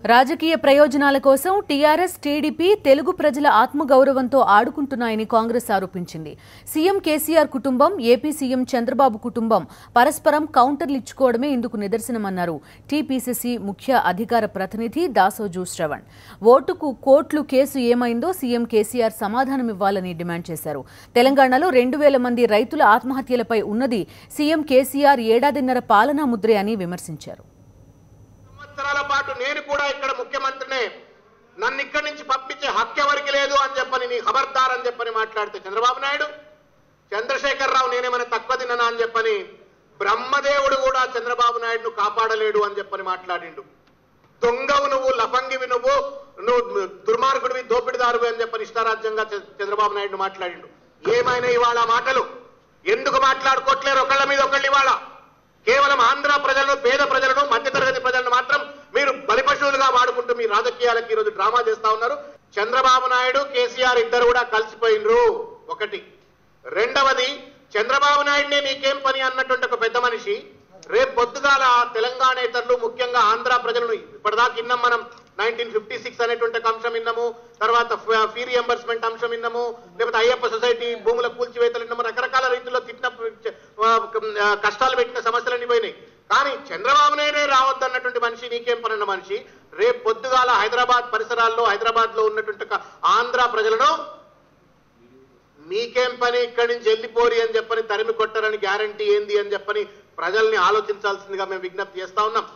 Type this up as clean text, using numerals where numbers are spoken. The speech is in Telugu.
రాజకీయ ప్రయోజనాల కోసం టీఆర్ఎస్ టీడీపీ తెలుగు ప్రజల ఆత్మగౌరవంతో ఆడుకుంటున్నాయని కాంగ్రెస్ ఆరోపించింది. సీఎం కేసీఆర్ కుటుంబం, ఏపీ సీఎం చంద్రబాబు కుటుంబం పరస్పరం కౌంటర్లు ఇచ్చుకోవడమే ఇందుకు నిదర్శనమన్నారు టీపీసీసీ ముఖ్య అధికార ప్రతినిధి దాసోజు శ్రవణ్. ఓటుకు కోట్లు కేసు ఏమైందో సీఎం కేసీఆర్ సమాధానమివ్వాలని డిమాండ్ చేశారు. తెలంగాణలో 2,000 మంది రైతుల ఆత్మహత్యలపై ఉన్నది సీఎం కేసీఆర్ ఏడాదిన్నర పాలనా ముద్రే అని విమర్శించారు. సంవత్సరాల పాటు నేను కూడా ఇక్కడ ముఖ్యమంత్రినే, నన్ను ఇక్కడి నుంచి పంపించే హక్కు ఎవరికి లేదు అని చెప్పని, నీ ఖబర్దార్ అని చెప్పని మాట్లాడితే చంద్రబాబు నాయుడు, చంద్రశేఖరరావు నేనేమైనా తక్కువ తిన్నానా అని చెప్పని, బ్రహ్మదేవుడు కూడా చంద్రబాబు నాయుడును కాపాడలేడు అని చెప్పని మాట్లాడిండు. దొంగవు నువ్వు, లఫంగివి నువ్వు దుర్మార్గుడివి, దోపిడిదారువి అని చెప్పని ఇష్టారాజ్యంగా చంద్రబాబు నాయుడు మాట్లాడిండు. ఏమైనా ఇవాళ మాటలు ఎందుకు మాట్లాడుకోవట్లేరు ఒకళ్ళ మీద ఒకళ్ళు? ఇవాళ కేవలం ఆంధ్ర ప్రజలను, పేద ప్రజలను, మధ్యతరగతి ప్రజలను మాత్రం మీరు బలిపశువులుగా వాడుకుంటూ మీ రాజకీయాలకు ఈరోజు డ్రామా చేస్తా ఉన్నారు. చంద్రబాబు నాయుడు, కేసీఆర్ ఇద్దరు కూడా కలిసిపోయినరు. ఒకటి. రెండవది, చంద్రబాబు నాయుడునే నీకేం పని అన్నటువంటి ఒక పెద్ద మనిషి రేపు పొద్దుగాల తెలంగాణేతరులు, ముఖ్యంగా ఆంధ్ర ప్రజలను, ఇప్పటిదాకా విన్నాం మనం 1956 అనేటువంటి అంశం విన్నాము, తర్వాత ఫీ రియంబర్స్మెంట్ అంశం విన్నాము, లేకపోతే అయ్యప్ప సొసైటీ భూముల కూల్చివేతలు విన్నాము, రకరకాల రీతిలో తిట్టిన కష్టాలు పెట్టిన సమస్యలన్నీ పోయినాయి. కానీ చంద్రబాబు నాయుడే రావద్దన్నటువంటి మనిషి, నీకేం పని అన్న మనిషి రేపు పొద్దుగాల హైదరాబాద్ పరిసరాల్లో, హైదరాబాద్ లో ఉన్నటువంటి ఆంధ్ర ప్రజలను మీకేం పని, ఇక్కడి నుంచి వెళ్ళిపోరి అని చెప్పని తరిమి కొట్టారని గ్యారంటీ ఏంది అని చెప్పని ప్రజల్ని ఆలోచించాల్సిందిగా మేము విజ్ఞప్తి చేస్తా ఉన్నాం.